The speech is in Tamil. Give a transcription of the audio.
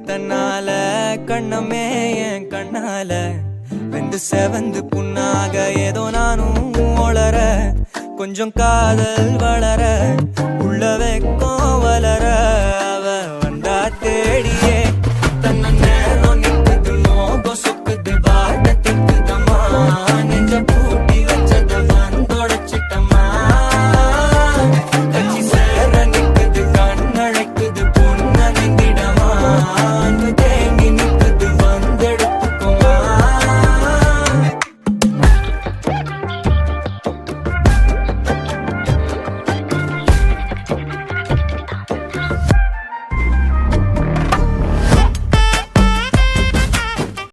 தன்னால கண்ணமே என் கண்ணால வெந்து செவந்து புண்ணாக ஏதோ நானும் ஒளர கொஞ்சம் காதல் வளர உள்ள வெக்கம் வளர